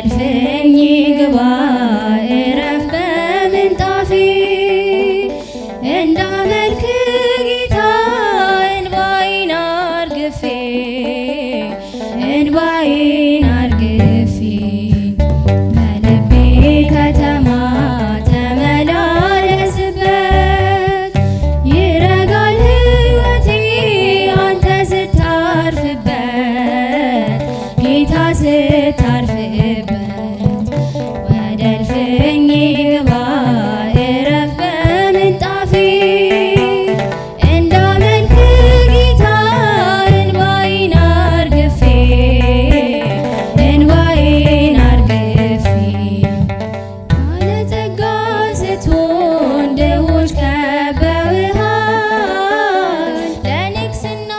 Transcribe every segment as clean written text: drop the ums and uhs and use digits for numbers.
እልፍኝ ግባ እረፍ በምንጣፌ እንዳመልክ ጌታ እንባዬን አርግፌ እንባዬን አርግፌ በልቤ ከተማ ተመላለስበት ይረጋል ሕይወቴ አንተ ስታርፍበት ጌታ ስታርፍበት ወደ እልፍኝ ግባ እረፍ በምንጣፌ እንዳመልክ ጌታ እንባዬን አርግፌ እንባዬን አርግፌ ባለጠጋ ስትሆን ድሆች ከበውሃል ለንግስና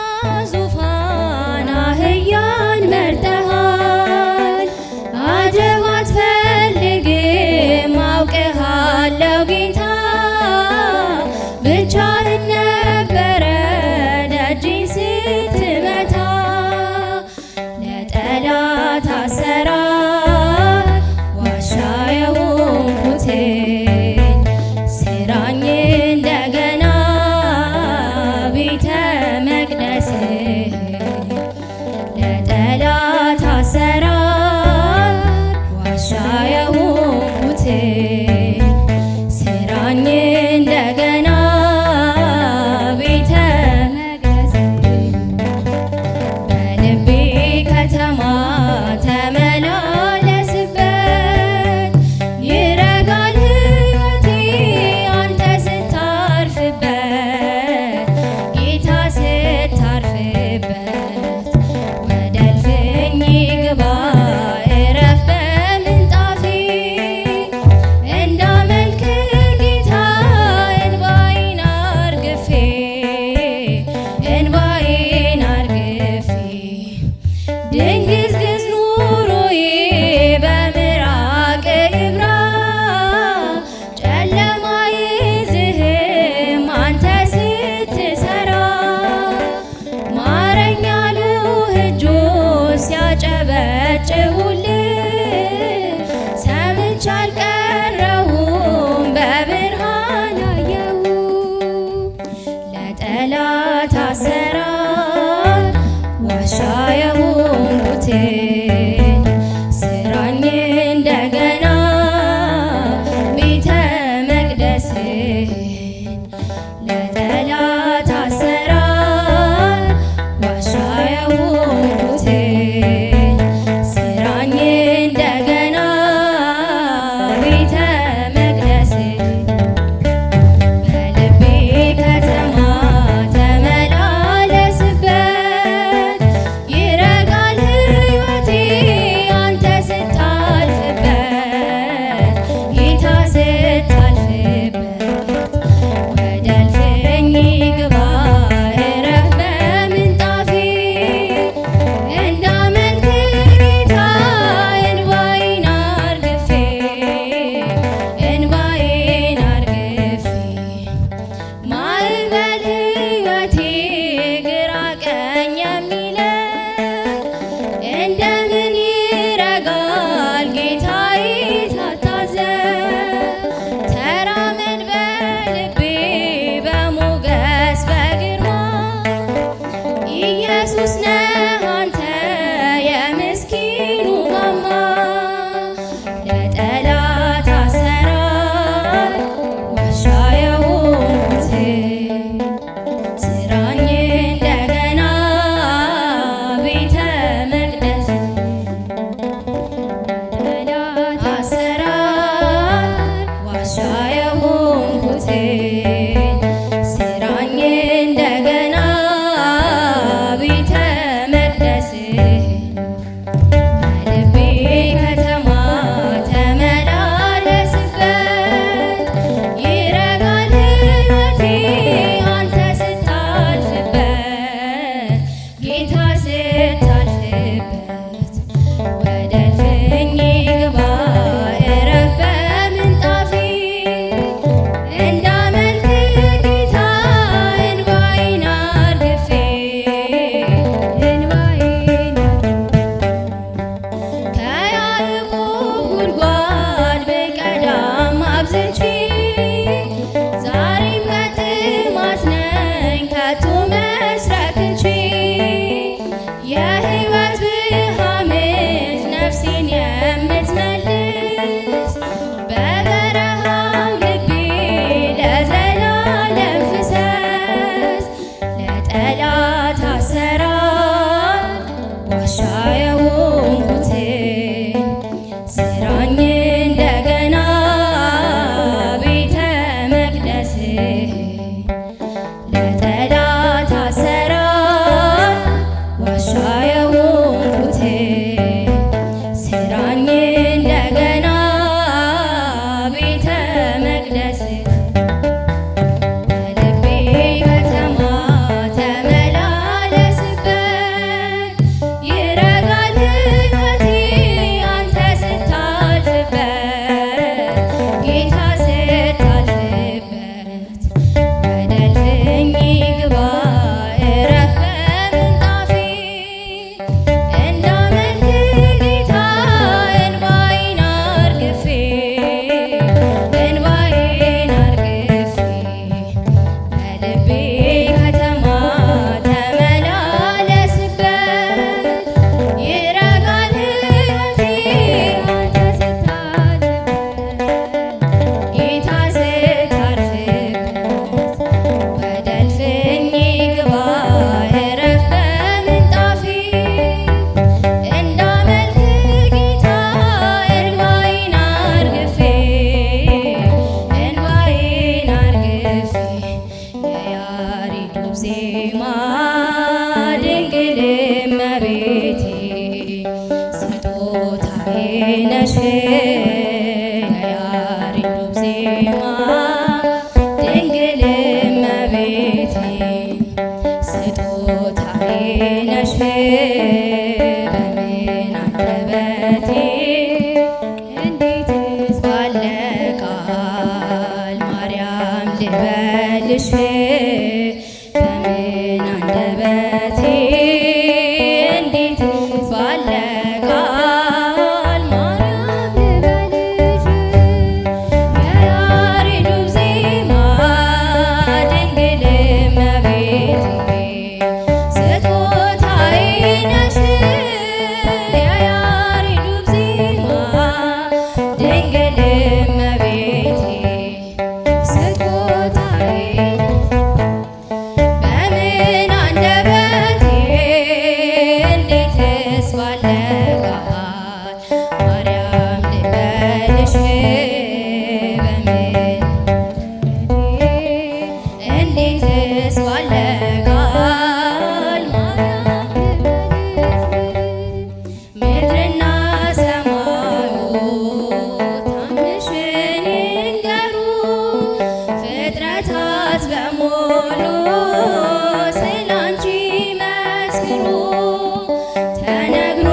ዙፋን አህያን መርጠሃል አጀብ አትፈልግም አውቅሃለሁ ጌታ ብቻህን ነበረ ደጅን ስትመታ ለጠላት አሰራር ዋሻ የሆንኩትን ስራኝ እንደገና ቤተ መቅደስህ ለጠላት አሰራር ዋሻ የሆንኩትን ስራኝ እንደገና ቤተ መቅደስህ በልቤ ከተማ ተመላለስበት ይረጋል ሕይወቴ አንተ ስታርፍበት ጌታ ስታርፍበት ወደ እልፍኝ ግባ እረፍ በምንጣፌ እንዳመልክ ጌታ እንባዬን አርግፌ እንባዬን አርግፌ ድንግዝግዝ ኑሮዬ በምራቅ ይብራ ጨለማ ይዝህም አንተ ስትሰራ ማረኝ ያሉህ እጆች ሲያጨበጭቡልህ ሰምቼ አልቀረሁም በብርሃን አየሁ ለጠላት አሰራር ዋሻ የሆንኩትን ስራኝ እንደገና ቤተ መቅደስህን ለጠላት አሰራር ዋሻ የሆንኩትን ስራኝ እንደገና ቤተ መቅደስህን በልቤ ከተማ ተመላለስበት ይረጋል ሕይወቴ አንተ ስታልፍበት ጌታ ስታልፍበት ወደ እልፍኝ ግባ እረፍ በምንጣፌ እንዳመልክ ጌታ እንባዬን አርግፌ እንባዬን አርግፌ ማዕበል ሕይወቴ ግራ ቀኝ የሚለኝ እንደምን ይረጋል ጌታዬ ታታዘብ ተራመድ በልቤ በሞገስ በግርማ ኢየሱስ ነህ አንተ የምስኪኑ ማማ ለጠላት አሰራር ዋሻ የሆንኩትን ስራኝ እንደገና ቤተ መቅደስ ለጠላት አሰራር ዋሻ የሆንኩትን ስራኝ እንደገና ቤተ መቅደስህን በልቤ ከተማ ተመላለስበት ይረጋል ሕይወቴ አንተ ስታልፍበት ጌታ ስታልፍበት ወደ እልፍኝ ግባ እረፍ በምንጣፌ እንዳመልክ በምን አንደበቴ እንዴትስ ባለ ቃል ማርያም ልበልሽ በምን አንደበቴ እንዴትስ ባለ ቃል ማርያም ልበልሽ የያሬዱ ዜማ ድንግል እመቤቴ ስጦታዬ ነሽ የያሬዱ ዜማ ድንግል እመቤቴ ስጦታዬ በምን አንደበቴ እንዴትስ ባለ ቃል ማርያም ልበልሽ በምን እንዴትስ ባለ ቃል ማርያም ልበልሽ ምድርና ሰማዩ ታምርሽን ይንገሩ ፍጥረታት በሙሉ ስላንቺ መስክሩ ተነግሮ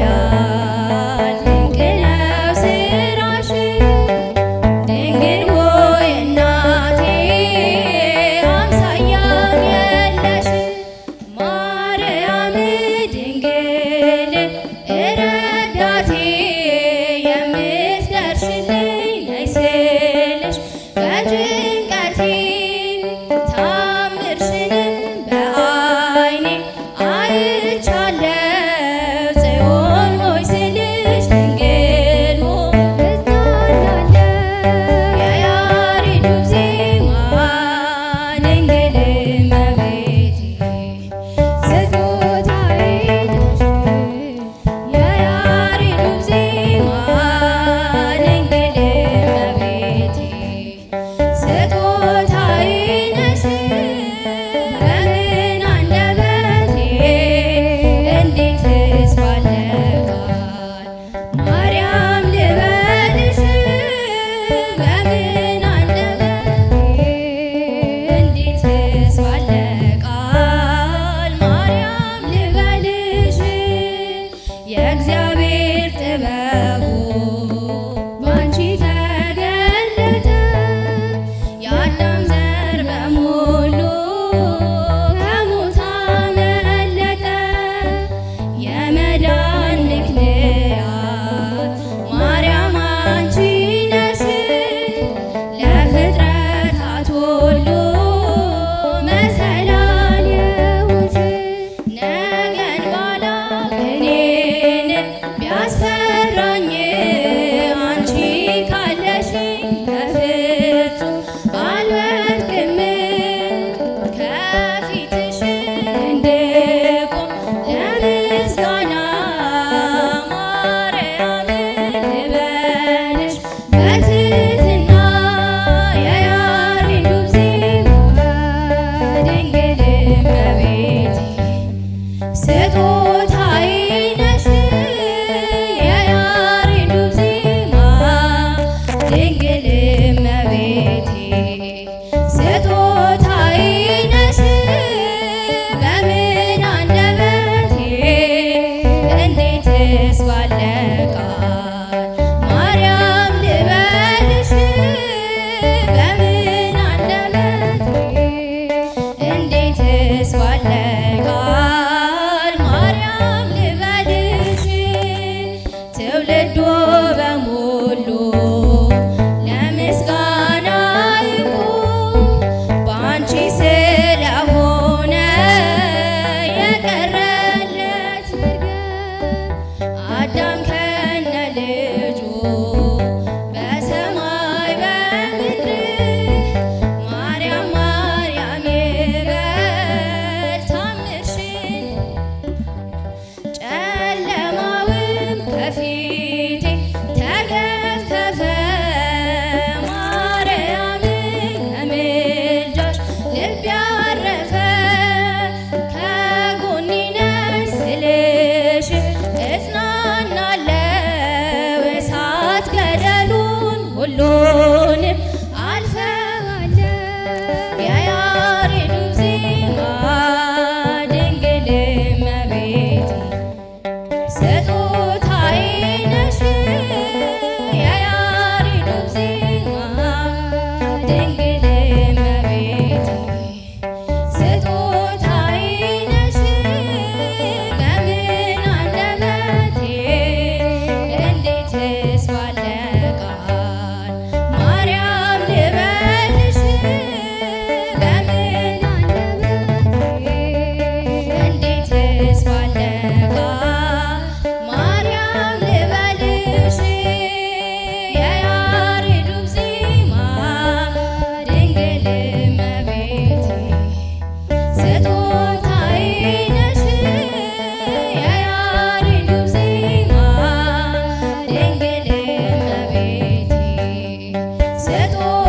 የማያልቅ ድንቅ ነው ስራሽ ድንግል ሆይ እናቴ አምሳያም የለሽ ማርያም ድንግል እረዳቴ የምትደርሽልኝ ነይ ስልሽ ከጭንቀቴ ታምርሽንም በዓይኔ አይቻለው ጽዮን ሆይ ስልሽ ድንግል ሆይ እጽናናለው የያሬዱ ዜማ ድንግል እመቤቴ ስጦታዬ ነሽ የያሬዱ ዜማ ድንግል እመቤቴ ስጦታዬ ነሽ በምን አንደበቴ እንዴትስ ባለ ቃል ማርያም ልበልሽ በምን አንደበቴ እንዴትስ ባለ ቃል ማርያም ልበልሽ የእግዚአብሔር ጥበቡ ባንቺ ተገለጠ የአዳም ዘር በሙሉ ከሞት አመለጠ የመዳን ምክንያት ማርያም አንቺ ነሽ ለፍጥረታት ሁሉ መሰላል የሆንሽ ነገን ባላቅ እኔን ቢያስፈራኝ አንቺ ካለሽኝ በፍጹም አልወድቅም ከፊትሽ እንድቆም ለምስጋና ማርያም ልበልሽ በትህትና የያሬዱ ዜማ ድንግል እመቤቴ ስጦታዬ ነሽ የያሬዱ ዜማ ድንግል እመቤቴ የጦር